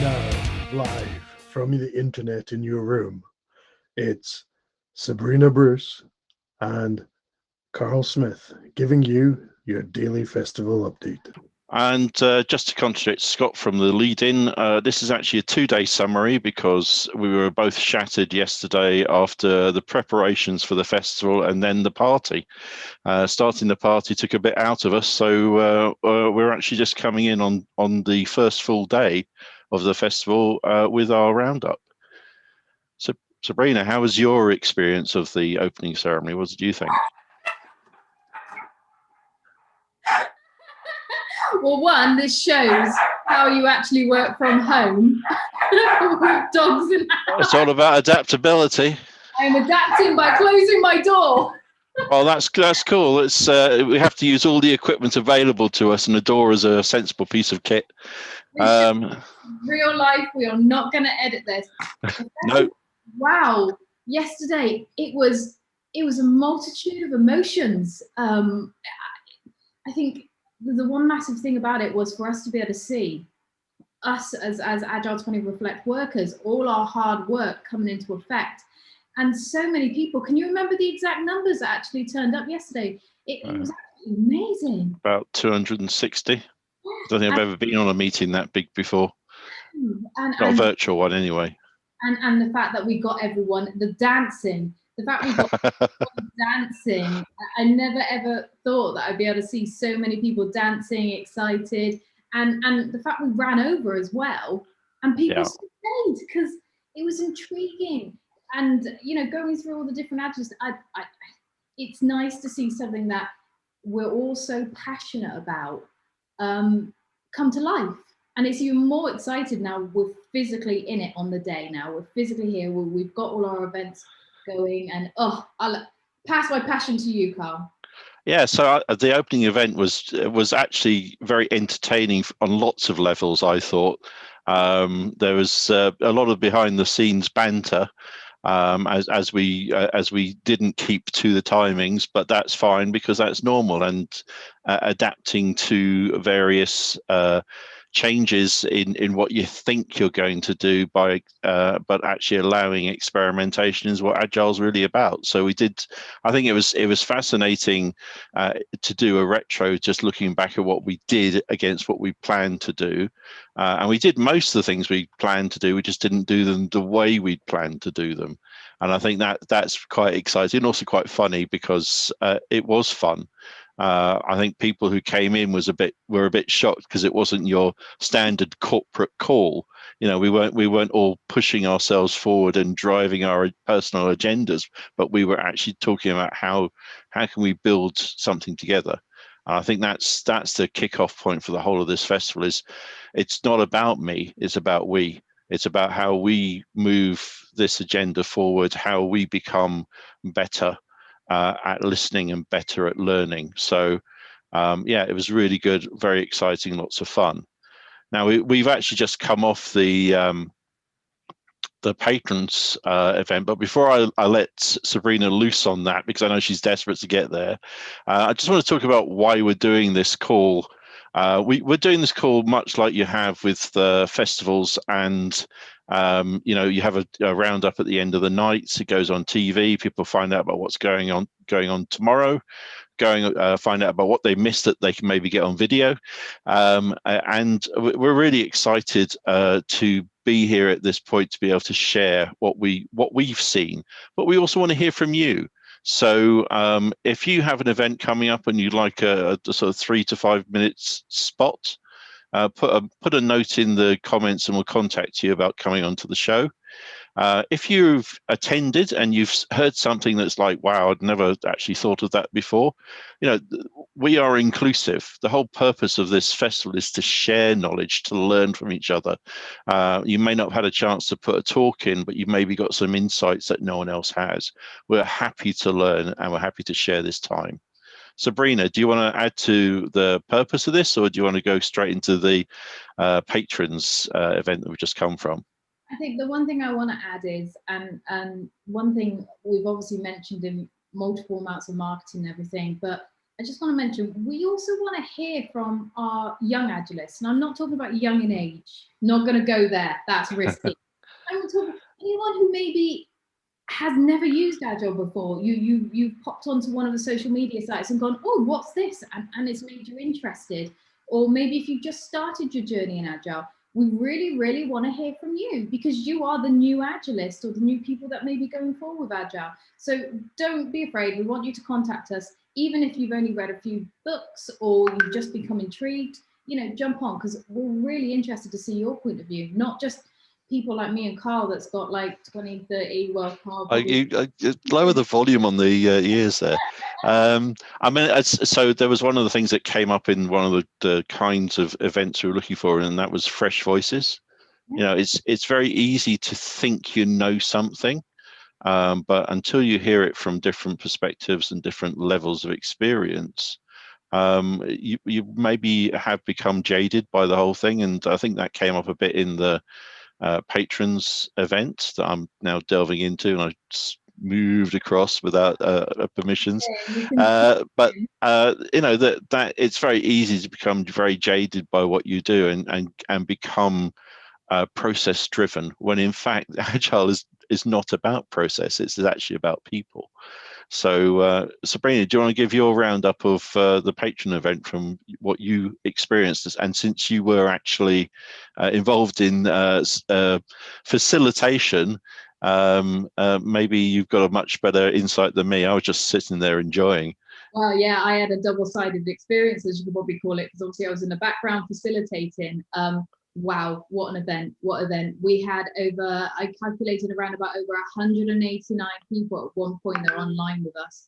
Now, live from the internet in your room, it's Sabrina Bruce and Carl Smith giving you your daily festival update. And just to contradict Scott from the lead-in, this is actually a two-day summary because we were both shattered yesterday after the preparations for the festival and then the party. Starting the party took a bit out of us, so we're actually just coming in on the first full day of the festival with our roundup. So, Sabrina, how was your experience of the opening ceremony? What did you think? Well, one, this shows how you actually work from home with dogs and It's all about adaptability. I'm adapting by closing my door. Well, that's cool. It's we have to use all the equipment available to us, and the door is a sensible piece of kit. Real life, we are not going to edit this. No. Wow, yesterday it was a multitude of emotions. I think the one massive thing about it was for us to be able to see us as Agile20Reflect workers, all our hard work coming into effect. And so many people, can you remember the exact numbers that actually turned up yesterday? It was actually amazing. About 260. I don't think I've ever been on a meeting that big before. Not a virtual one anyway. And the fact that we got everyone, the dancing, the fact we got dancing, I never ever thought that I'd be able to see so many people dancing, excited, and the fact we ran over as well, and people stayed because it was intriguing. And going through all the different adjectives, it's nice to see something that we're all so passionate about come to life. And it's even more excited now. We're physically in it on the day now. We're physically here. We've got all our events going. And I'll pass my passion to you, Carl. Yeah, so the opening event was actually very entertaining on lots of levels, I thought. There was a lot of behind-the-scenes banter as we didn't keep to the timings, but that's fine because that's normal, and adapting to various changes in what you think you're going to do but actually allowing experimentation is what Agile's really about. So I think it was fascinating to do a retro, just looking back at what we did against what we planned to do, and we did most of the things we planned to do, we just didn't do them the way we'd planned to do them. And I think that's quite exciting and also quite funny because it was fun. I think people who came in were a bit shocked because it wasn't your standard corporate call. We weren't all pushing ourselves forward and driving our personal agendas, but we were actually talking about how can we build something together. And I think that's the kickoff point for the whole of this festival. It's not about me, it's about we. It's about how we move this agenda forward, how we become better at listening and better at learning. So it was really good, very exciting, lots of fun. Now we've actually just come off the Patrons event, but before I let Sabrina loose on that, because I know she's desperate to get there, I just want to talk about why we're doing this call. We're doing this call much like you have with the festivals, and you have a roundup at the end of the night. It goes on TV. People find out about what's going on tomorrow. Find out about what they missed that they can maybe get on video, and we're really excited to be here at this point to be able to share what we've seen, but we also want to hear from you. So if you have an event coming up and you'd like a sort of 3 to 5 minutes spot, put a note in the comments and we'll contact you about coming onto the show. If you've attended and you've heard something that's like, wow, I'd never actually thought of that before, we are inclusive. The whole purpose of this festival is to share knowledge, to learn from each other. You may not have had a chance to put a talk in, but you've maybe got some insights that no one else has. We're happy to learn and we're happy to share this time. Sabrina, do you want to add to the purpose of this, or do you want to go straight into the Patrons event that we've just come from? I think the one thing I want to add is, and one thing we've obviously mentioned in multiple amounts of marketing and everything, but I just want to mention, we also want to hear from our young Agilists, and I'm not talking about young in age, not going to go there. That's risky. I will talk anyone who maybe has never used Agile before. You've popped onto one of the social media sites and gone, oh, what's this? And it's made you interested. Or maybe if you've just started your journey in Agile, we really, really want to hear from you, because you are the new Agilist or the new people that may be going forward with Agile. So don't be afraid. We want you to contact us, even if you've only read a few books or you've just become intrigued. Jump on, because we're really interested to see your point of view, not just people like me and Carl that's got like 20, 30, well, Carl You lower the volume on the ears there. I mean, so there was one of the things that came up in one of the kinds of events we were looking for, and that was fresh voices. It's very easy to think you know something, but until you hear it from different perspectives and different levels of experience, you maybe have become jaded by the whole thing. And I think that came up a bit in the Patrons event that I'm now delving into, and I just moved across without permissions. But that it's very easy to become very jaded by what you do and become process driven, when in fact Agile is not about process. It's actually about people. So Sabrina, do you want to give your roundup of the Patron event from what you experienced? And since you were actually involved in facilitation, maybe you've got a much better insight than me. I was just sitting there enjoying. Well, yeah, I had a double-sided experience, as you could probably call it, because obviously I was in the background facilitating. Wow, what an event, what event. We had I calculated around about over 189 people at one point that are online with us.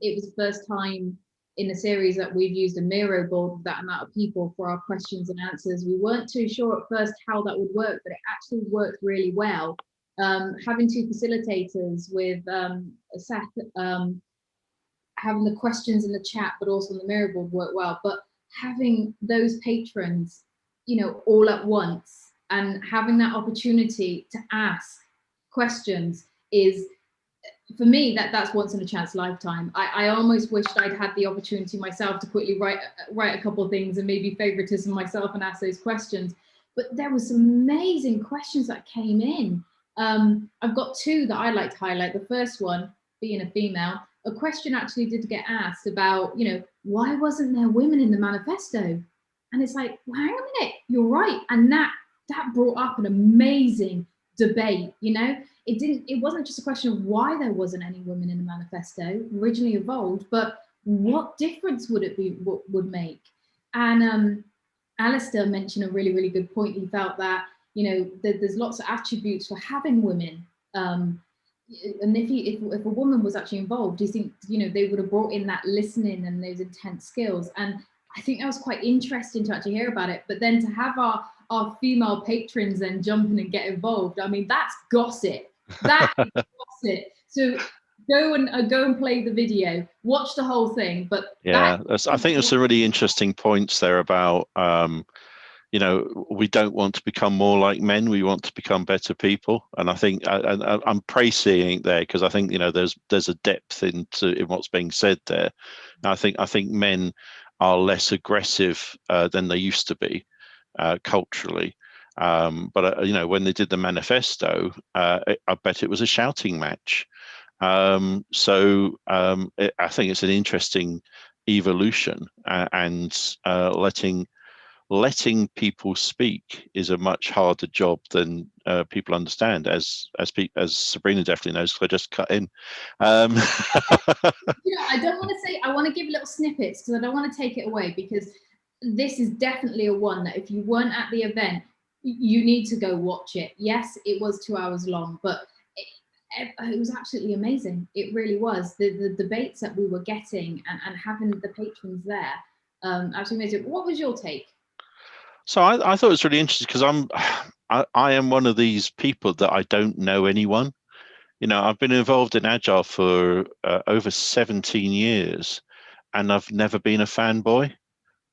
It was the first time in the series that we've used a Miro board with that amount of people for our questions and answers. We weren't too sure at first how that would work, but it actually worked really well. Having two facilitators with Seth, having the questions in the chat, but also on the Miro board worked well. But having those patrons, all at once, and having that opportunity to ask questions is, for me, that's once in a chance lifetime. I almost wished I'd had the opportunity myself to quickly write a couple of things and maybe favoritism myself and ask those questions. But there was some amazing questions that came in. I've got two that I'd like to highlight. The first one, being a female, a question actually did get asked about, why wasn't there women in the manifesto? And it's like, well, hang on a minute, you're right. And that brought up an amazing debate. It wasn't just a question of why there wasn't any women in the manifesto, originally evolved, but what difference would it be, would make? And Alistair mentioned a really, really good point. He felt that, there's lots of attributes for having women. And if a woman was actually involved, do you think, they would have brought in that listening and those intense skills? And I think that was quite interesting to actually hear about it. But then to have our female patrons then jump in and get involved, I mean, that's gossip. That is gossip. So go and play the video, watch the whole thing. But yeah, I think there's some really interesting points there about we don't want to become more like men. We want to become better people. And I think I'm praising there, because I think there's a depth in what's being said there. And I think men are less aggressive than they used to be culturally. But when they did the manifesto, I bet it was a shouting match. I think it's an interesting evolution, and letting people speak is a much harder job than people understand, as Sabrina definitely knows, because I just cut in. I don't want to say, I want to give little snippets, because I don't want to take it away, because this is definitely a one that if you weren't at the event, you need to go watch it. Yes, it was 2 hours long, but it was absolutely amazing. It really was. The debates that we were getting and having the patrons there, absolutely amazing. What was your take? So I thought it was really interesting, because I am one of these people that I don't know anyone. I've been involved in Agile for over 17 years, and I've never been a fanboy.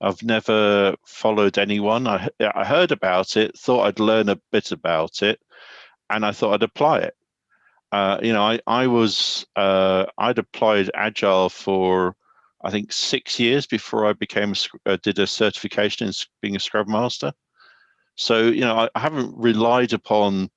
I've never followed anyone. I heard about it, thought I'd learn a bit about it, and I thought I'd apply it. I'd applied Agile for, I think, 6 years before I did a certification in being a Scrum Master. So, I haven't relied upon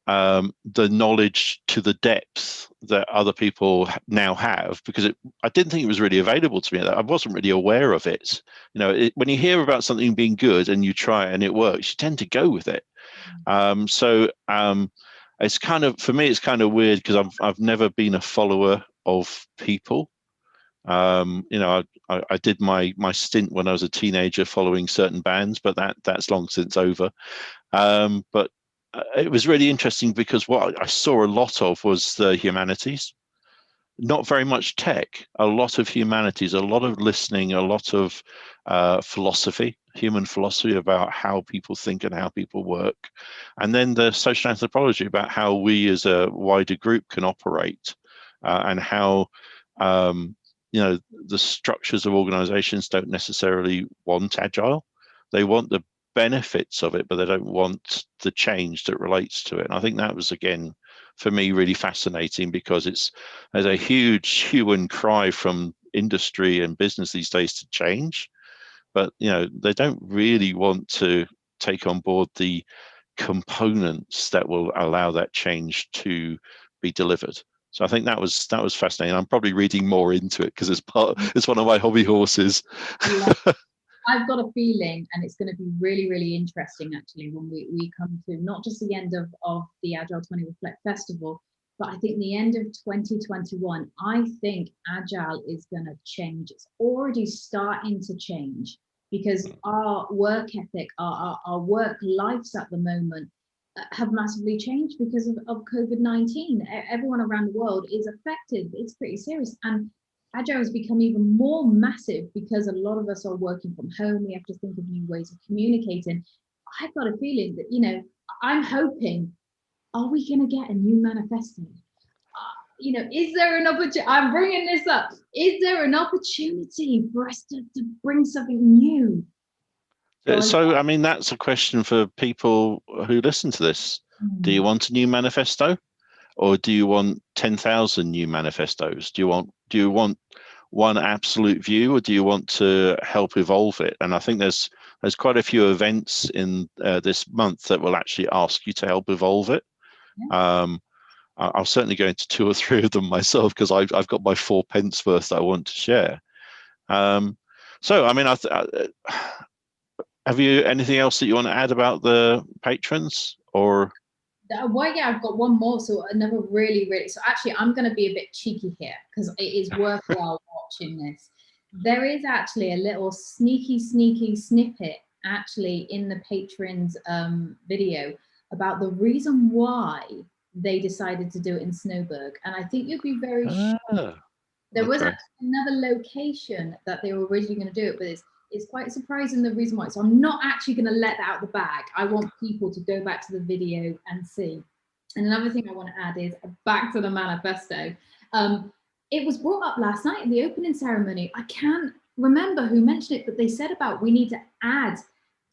the knowledge to the depth that other people now have, because I didn't think it was really available to me. I wasn't really aware of it. When you hear about something being good and you try it and it works, you tend to go with it. It's kind of, for me, it's kind of weird because I've never been a follower of people. I did my stint when I was a teenager following certain bands, but that's long since over. But it was really interesting because what I saw a lot of was the humanities. Not very much tech, a lot of humanities, a lot of listening, a lot of philosophy, human philosophy about how people think and how people work. And then the social anthropology about how we as a wider group can operate, and how, the structures of organizations don't necessarily want agile. They want the benefits of it, but they don't want the change that relates to it. And I think that was, again, for me, really fascinating, because there's a huge hue and cry from industry and business these days to change, but they don't really want to take on board the components that will allow that change to be delivered. So I think that was fascinating. I'm probably reading more into it because it's one of my hobby horses. I've got a feeling, and it's going to be really, really interesting actually when we come to not just the end of the Agile20Reflect Festival, but I think the end of 2021. I think Agile is going to change. It's already starting to change, because our work ethic, our work lives at the moment have massively changed because of COVID-19. Everyone around the world is affected. It's pretty serious. And Agile has become even more massive because a lot of us are working from home. We have to think of new ways of communicating. I've got a feeling that, I'm hoping, are we going to get a new manifesto? Is there an opportunity? I'm bringing this up. Is there an opportunity for us to bring something new? So, I mean, that's a question for people who listen to this. Do you want a new manifesto? Or do you want 10,000 new manifestos? Do you want one absolute view, or do you want to help evolve it? And I think there's quite a few events in this month that will actually ask you to help evolve it. Yeah. I'll certainly go into 2 or 3 of them myself, because I've got my 4 pence worth that I want to share. So, I mean, have you anything else that you want to add about the patrons, or? Well, yeah, I've got one more. So another really, really, so actually I'm going to be a bit cheeky here, because it is worthwhile watching this. There is actually a little sneaky snippet actually in the patrons video about the reason why they decided to do it in Snowberg. And I think you'd be very shocked. There was actually another location that they were originally going to do it, but it's quite surprising the reason why. So I'm not actually going to let that out of the bag. I want people to go back to the video and see. And another thing I want to add is back to the manifesto. It was brought up last night in the opening ceremony. I can't remember who mentioned it, but they said about we need to add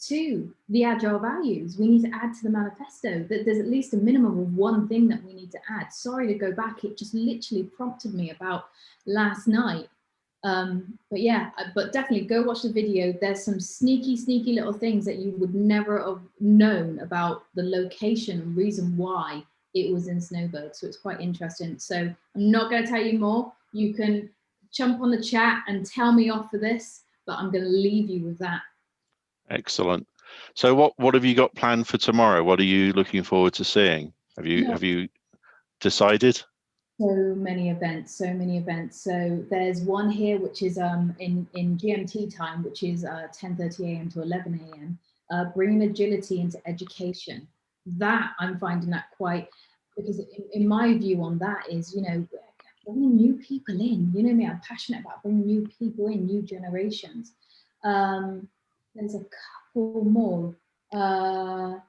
to the Agile values. We need to add to the manifesto, that there's at least a minimum of one thing that we need to add. Sorry to go back. It just literally prompted me about last night. But yeah, but definitely go watch the video. There's some sneaky little things that you would never have known about the location and reason why it was in Snowberg. So it's quite interesting. So I'm not going to tell you more. You can jump on the chat and tell me off for this, but I'm going to leave you with that. Excellent. So what have you got planned for tomorrow? What are you looking forward to seeing? Have you decided? So many events. So there's one here which is in GMT time, which is 10:30 a.m. to 11 a.m. Bringing agility into education. That I'm finding that quite, because in my view on that is, bringing new people in. You know me, I'm passionate about bringing new people in, new generations. There's a couple more. Sorry,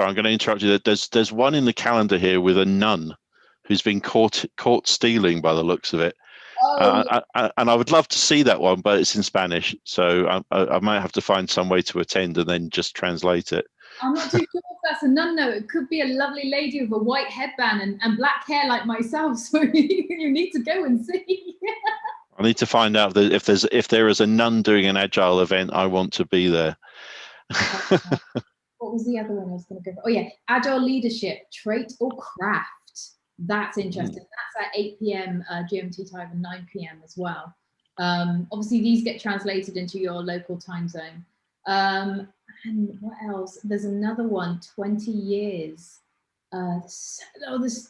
I'm going to interrupt you. There's one in the calendar here with a nun who's been caught stealing by the looks of it. And I would love to see that one, but it's in Spanish, so I might have to find some way to attend and then just translate it. I'm not too sure if that's a nun, though. It could be a lovely lady with a white headband and black hair like myself, so you need to go and see. I need to find out that if there is a nun doing an Agile event, I want to be there. What was the other one I was going to go for? Oh yeah, Agile leadership, trait or craft. That's interesting. That's at 8 p.m. GMT time and 9 p.m. as well. Obviously, these get translated into your local time zone. And what else? There's another one, 20 years. Do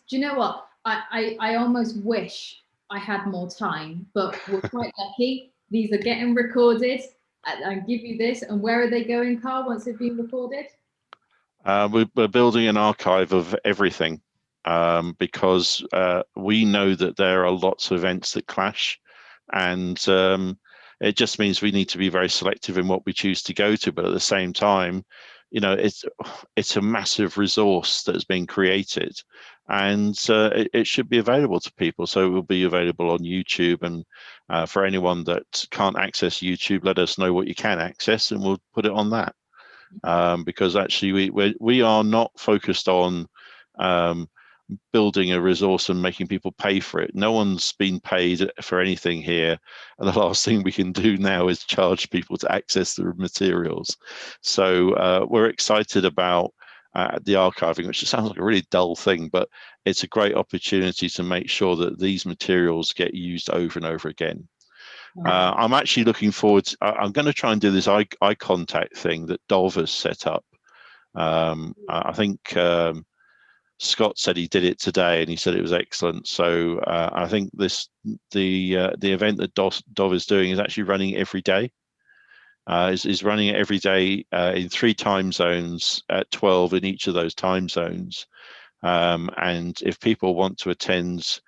you know what? I almost wish I had more time, but we're quite lucky. These are getting recorded. I give you this. And where are they going, Carl, once they've been recorded? We're building an archive of everything because we know that there are lots of events that clash, and it just means we need to be very selective in what we choose to go to. But at the same time, you know, it's a massive resource that has been created, and it should be available to people. So it will be available on YouTube, and for anyone that can't access YouTube, let us know what you can access, and we'll put it on that. Because actually we are not focused on building a resource and making people pay for it. No one's been paid for anything here, and the last thing we can do now is charge people to access the materials. So we're excited about the archiving, which sounds like a really dull thing, but it's a great opportunity to make sure that these materials get used over and over again. I'm actually looking forward to, I'm going to try and do this eye contact thing that Dov has set up. I think Scott said he did it today, and he said it was excellent. So I think the event that Dov is doing is actually running every day. Is running it every day in 3 time zones at 12 in each of those time zones. And if people want to attend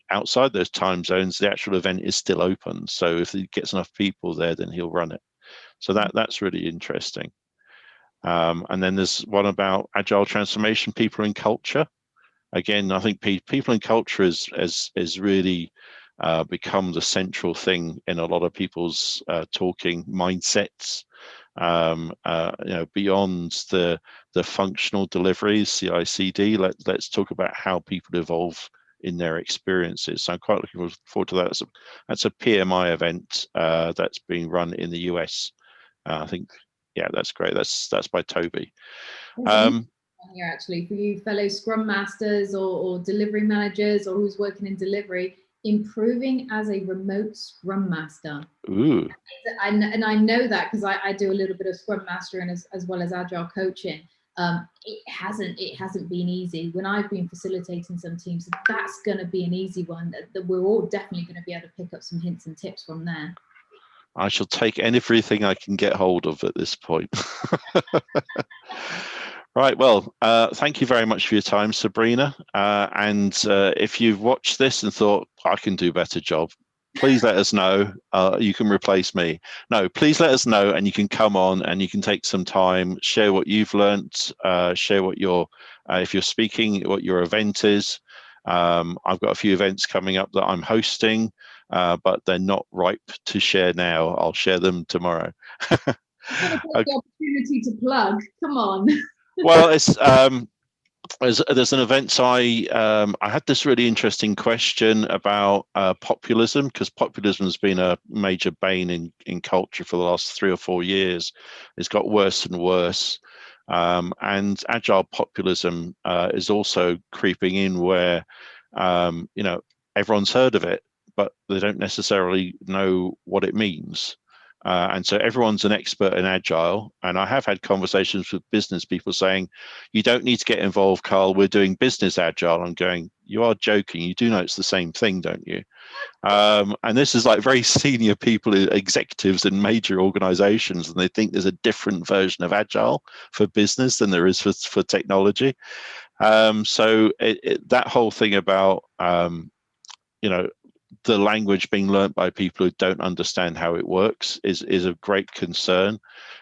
outside those time zones, the actual event is still open. So if he gets enough people there, then he'll run it. So that's really interesting. And then there's one about agile transformation, people and culture. Again, I think people and culture is really become the central thing in a lot of people's talking mindsets. Beyond the functional deliveries, CI/CD, let's talk about how people evolve in their experiences. So I'm quite looking forward to that. That's a PMI event that's being run in the US. I think, yeah, that's great. That's by Toby. Here actually, for you fellow Scrum Masters or delivery managers or who's working in delivery, improving as a remote Scrum Master. Ooh. And I know that because I do a little bit of Scrum Mastering as well as Agile coaching. It hasn't been easy. When I've been facilitating some teams, that's going to be an easy one that we're all definitely going to be able to pick up some hints and tips from there. I shall take everything I can get hold of at this point. Right, well, thank you very much for your time, Sabrina. And if you've watched this and thought, I can do a better job, please let us know. You can replace me. No, please let us know, and you can come on and you can take some time, share what you've learnt, share what if you're speaking, what your event is. I've got a few events coming up that I'm hosting, but they're not ripe to share now. I'll share them tomorrow. The opportunity to plug. Come on. Well, it's there's an event. I had this really interesting question about populism, because populism has been a major bane in culture for the last 3 or 4 years. It's got worse and worse, and agile populism is also creeping in, where everyone's heard of it, but they don't necessarily know what it means. And so everyone's an expert in agile, and I have had conversations with business people saying, you don't need to get involved, Carl, we're doing business agile. I'm going, you are joking, you do know it's the same thing, don't you? And this is like very senior people, executives in major organizations, and they think there's a different version of agile for business than there is for technology. So that whole thing about the language being learnt by people who don't understand how it works is a great concern.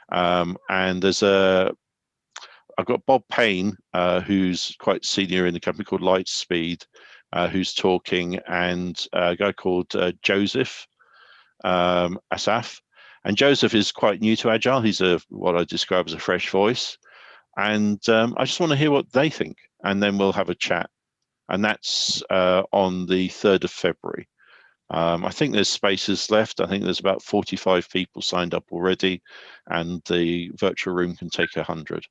And I've got Bob Payne, who's quite senior in a company called Lightspeed, who's talking, and a guy called Joseph Asaf. And Joseph is quite new to Agile. He's what I describe as a fresh voice. And I just want to hear what they think, and then we'll have a chat. And that's on the 3rd of February. I think there's spaces left. I think there's about 45 people signed up already, and the virtual room can take 100.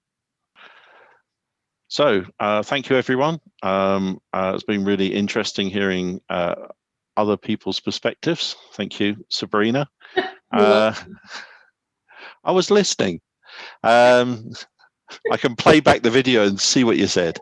So thank you, everyone. It's been really interesting hearing other people's perspectives. Thank you, Sabrina. I was listening. I can play back the video and see what you said.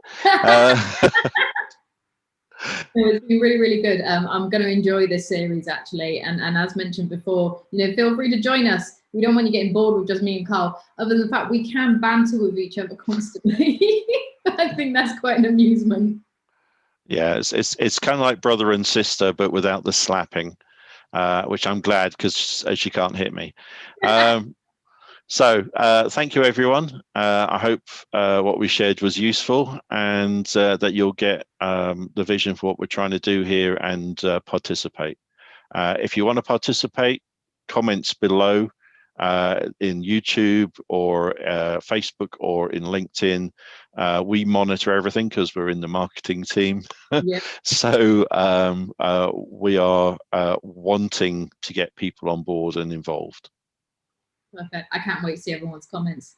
It's been really, really good. I'm going to enjoy this series actually, and as mentioned before, feel free to join us. We don't want you getting bored with just me and Carl. Other than the fact we can banter with each other constantly. I think that's quite an amusement. Yeah, it's kind of like brother and sister, but without the slapping, which I'm glad, because she can't hit me. So thank you, everyone. I hope what we shared was useful, and that you'll get the vision for what we're trying to do here and participate. If you want to participate, comments below in YouTube or Facebook or in LinkedIn. We monitor everything because we're in the marketing team. Yeah. So we are wanting to get people on board and involved. Perfect. I can't wait to see everyone's comments.